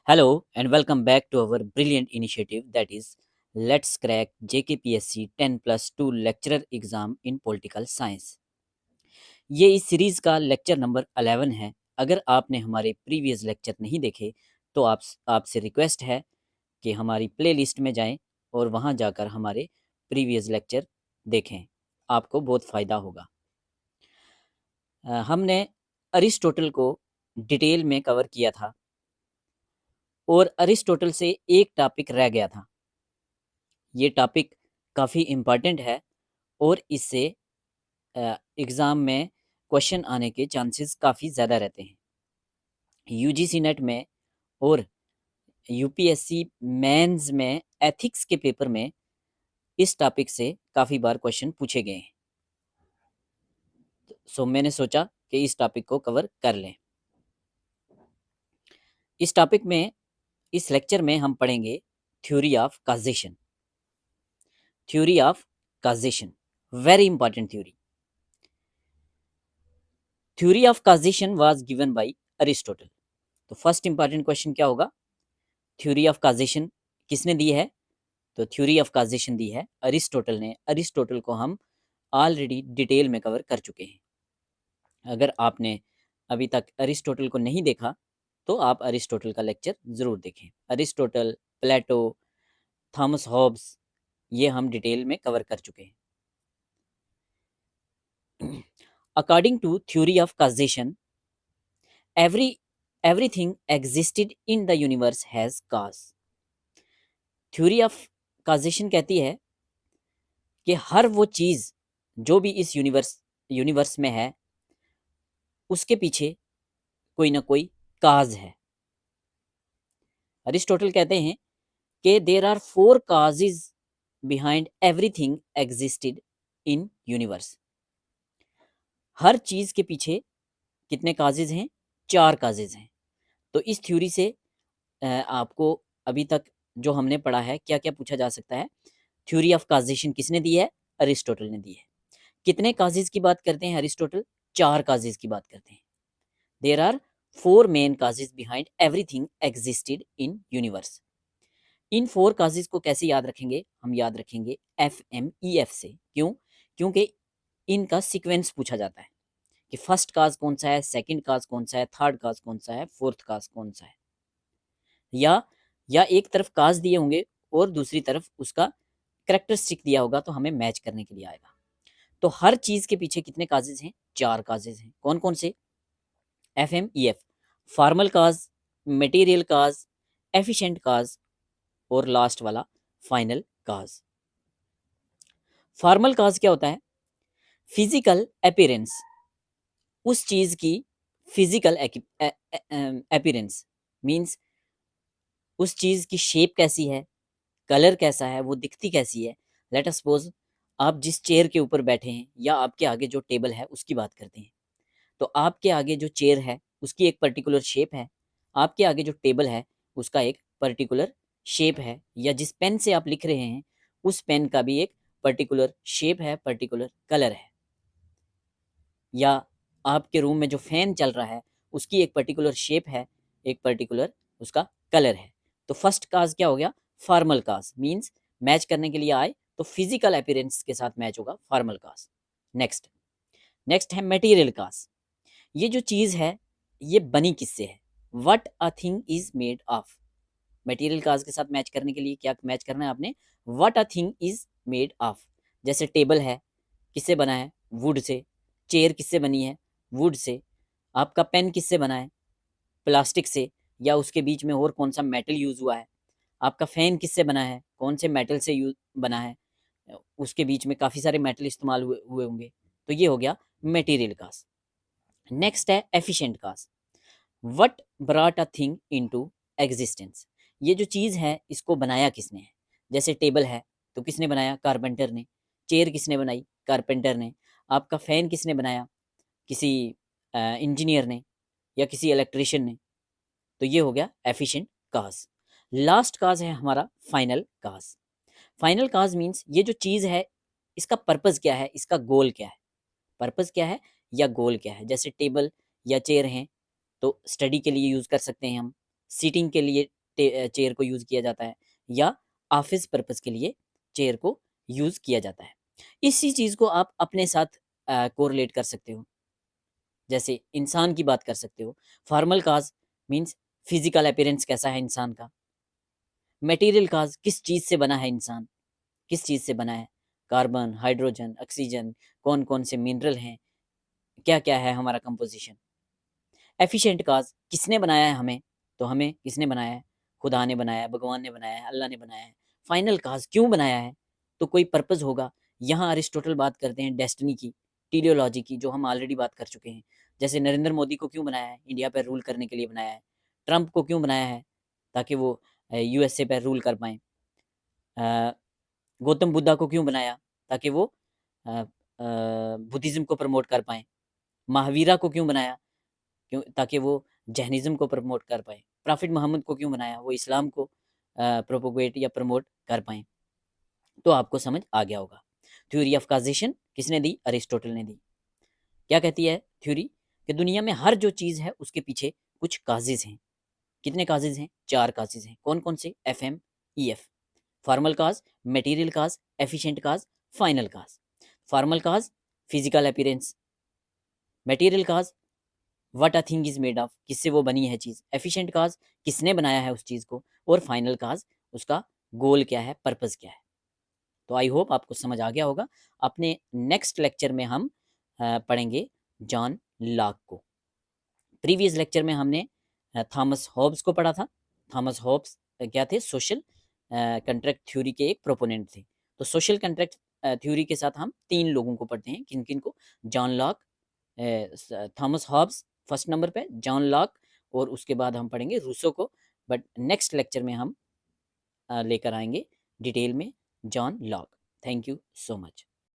Hello and welcome back to our brilliant initiative that is Let's Crack JKPSC 10 plus 2 lecturer exam in political science। ये इस series का lecture number 11 है। अगर आपने हमारे previous lecture नहीं देखे तो आपसे रिक्वेस्ट है कि हमारी प्लेलिस्ट में जाएं और वहां जाकर हमारे प्रीवियस लेक्चर देखें, आपको बहुत फ़ायदा होगा। हमने अरिस्टोटल को डिटेल में कवर किया था और अरिस्टोटल से एक टॉपिक रह गया था। ये टॉपिक काफ़ी इम्पॉर्टेंट है और इससे एग्ज़ाम में क्वेश्चन आने के चांसेस काफ़ी ज़्यादा रहते हैं। यूजीसी नेट में और यूपीएससी मेंस में एथिक्स के पेपर में इस टॉपिक से काफ़ी बार क्वेश्चन पूछे गए हैं। सो मैंने सोचा कि इस टॉपिक को कवर कर लें। इस टॉपिक में इस लेक्चर में हम पढ़ेंगे theory of causation. Theory of causation very important theory. Theory of causation was given by Aristotle. तो फर्स्ट इंपॉर्टेंट क्वेश्चन क्या होगा? थ्योरी ऑफ काजेशन किसने दी है? तो थ्योरी ऑफ काजेशन दी है अरिस्टोटल ने। अरिस्टोटल को हम ऑलरेडी डिटेल में कवर कर चुके हैं। अगर आपने अभी तक अरिस्टोटल को नहीं देखा तो आप अरिस्टोटल का लेक्चर ज़रूर देखें। अरिस्टोटल, प्लेटो, थॉमस हॉब्स, ये हम डिटेल में कवर कर चुके हैं। According to theory of causation, everything existed in the universe has cause। Theory of causation कहती है कि हर वो चीज़ जो भी इस यूनिवर्स में है उसके पीछे कोई ना कोई काज है। अरिस्टोटल कहते हैं कि there are 4 causes behind everything existed in universe. हर चीज़ के पीछे कितने काजेज हैं? 4 काजेज हैं। तो इस थ्योरी से आपको अभी तक जो हमने पढ़ा है क्या क्या पूछा जा सकता है? थ्योरी ऑफ काजेशन किसने दी है? अरिस्टोटल ने दी है। कितने काजेज की बात करते हैं अरिस्टोटल? 4 काजेज की बात करते हैं। There are 4 main causes behind everything existed in universe. इन 4 काजेज को कैसे याद रखेंगे? हम याद रखेंगे FMEF से। क्यों? क्योंकि इनका सीक्वेंस पूछा जाता है कि फर्स्ट काज कौन सा है, सेकंड काज कौन सा है, थर्ड काज कौन सा है, फोर्थ काज कौन सा है। या एक तरफ काज दिए होंगे और दूसरी तरफ उसका करेक्टरिस्टिक दिया होगा तो हमें मैच करने के लिए आएगा। तो हर चीज के पीछे कितने काजेज हैं? 4 काजेज हैं। कौन कौन से? FMEF, फॉर्मल काज, मटेरियल काज, एफिशिएंट काज और लास्ट वाला फाइनल काज। फॉर्मल काज क्या होता है? फिजिकल अपीयरेंस, उस चीज की फिजिकल अपीयरेंस मींस उस चीज की शेप कैसी है, कलर कैसा है, वो दिखती कैसी है। लेट अस सपोज आप जिस चेयर के ऊपर बैठे हैं या आपके आगे जो टेबल है उसकी बात करते हैं। तो आपके आगे जो चेयर है उसकी एक पर्टिकुलर शेप है, आपके आगे जो टेबल है उसका एक पर्टिकुलर शेप है, या जिस पेन से आप लिख रहे हैं उस पेन का भी एक पर्टिकुलर शेप है, पर्टिकुलर कलर है। या आपके रूम में जो फैन चल रहा है उसकी एक पर्टिकुलर शेप है, एक पर्टिकुलर उसका कलर है। तो फर्स्ट काज क्या हो गया? फॉर्मल काज मींस मैच करने के लिए आए तो फिजिकल अपीयरेंस के साथ मैच होगा फॉर्मल काज। नेक्स्ट नेक्स्ट है मटेरियल काज। ये जो चीज है ये बनी किससे है? What a thing is made of. Material cause के साथ मैच करने के लिए क्या मैच करना है आपने? What a thing is made of. जैसे टेबल है, किससे बना है? Would say. चेयर किससे बनी है? Would say. आपका पेन किससे बना है? प्लास्टिक से। या उसके बीच में और कौन सा मेटल यूज हुआ है? आपका फैन किससे बना है? कौन से मेटल से यूज बना है? उसके बीच में काफ़ी सारे मेटल इस्तेमाल हुए होंगे। तो ये हो गया मटेरियल काज। नेक्स्ट है efficient cause. What brought a thing into existence. ये जो चीज़ है इसको बनाया किसने है? जैसे टेबल है तो किसने बनाया? कारपेंटर ने। चेयर किसने बनाई? कारपेंटर ने। आपका फ़ैन किसने बनाया? किसी इंजीनियर ने या किसी इलेक्ट्रिशियन ने। तो ये हो गया एफिशिएंट काज। लास्ट काज है हमारा फाइनल काज। फाइनल काज मीन्स ये जो चीज़ है इसका पर्पज़ क्या है, इसका गोल क्या है। पर्पज़ क्या है या गोल क्या है। जैसे टेबल या चेयर हैं तो स्टडी के लिए यूज़ कर सकते हैं हम, सीटिंग के लिए चेयर को यूज़ किया जाता है या ऑफिस पर्पस के लिए चेयर को यूज़ किया जाता है। इसी चीज़ को आप अपने साथ कोरिलेट कर सकते हो। जैसे इंसान की बात कर सकते हो। फॉर्मल काज़ मीन्स फिज़िकल अपीयरेंस कैसा है इंसान का। मटेरियल काज़ किस चीज़ से बना है इंसान, किस चीज़ से बना है। कार्बन, हाइड्रोजन, ऑक्सीजन, कौन-कौन से मिनरल हैं, क्या-क्या है हमारा कंपोज़िशन। एफिशिएंट काज़ किसने बनाया है हमें, तो हमें किसने बनाया है, खुदा ने बनाया है, भगवान ने बनाया है, अल्लाह ने बनाया है। फाइनल काज़ क्यों बनाया है, तो कोई पर्पस होगा। यहाँ अरिस्टोटल बात करते हैं डेस्टिनी की, टेलियोलॉजी की, जो हम ऑलरेडी बात कर चुके हैं। जैसे नरेंद्र मोदी को क्यों बनाया है, इंडिया पर रूल करने के लिए बनाया है। ट्रंप को क्यों बनाया है, ताकि वो यूएसए पर रूल कर पाएँ। गौतम बुद्धा को क्यों बनाया, ताकि वो बुद्धिज़्म को प्रमोट कर पाएँ। महावीरा को क्यों बनाया, ताकि वो जैनिज़्म को प्रमोट कर पाएँ। प्रॉफिट मोहम्मद को क्यों बनाया, वो इस्लाम को प्रोपोगेट या प्रमोट कर पाएँ। तो आपको समझ आ गया होगा। थ्योरी ऑफ कॉज़ेशन किसने दी, अरिस्टोटल ने दी। क्या कहती है थ्योरी, कि दुनिया में हर जो चीज़ है उसके पीछे कुछ काजेज़ हैं। कितने काजेज़ हैं, 4 काजेज़ हैं। कौन-कौन से, FM, EF. Formal cause, material cause, efficient cause, final cause. Formal cause physical appearance, material cause what a thing is made of, किससे वो बनी है चीज़। एफिशिएंट काज किसने बनाया है उस चीज़ को। और फाइनल काज उसका गोल क्या है, पर्पस क्या है। तो आई होप आपको समझ आ गया होगा। अपने नेक्स्ट लेक्चर में हम पढ़ेंगे जॉन लॉक को। प्रीवियस लेक्चर में हमने थॉमस हॉब्स को पढ़ा था। थॉमस हॉब्स क्या थे, सोशल कंट्रैक्ट थ्योरी के एक प्रोपोनेंट थे। तो सोशल कंट्रैक्ट थ्योरी के साथ हम 3 लोगों को पढ़ते हैं, किन किन को, John Locke, Thomas Hobbes first number पे, जॉन लॉक, और उसके बाद हम पढ़ेंगे रूसो को। बट नेक्स्ट लेक्चर में हम लेकर आएंगे डिटेल में John Locke. Thank you so much.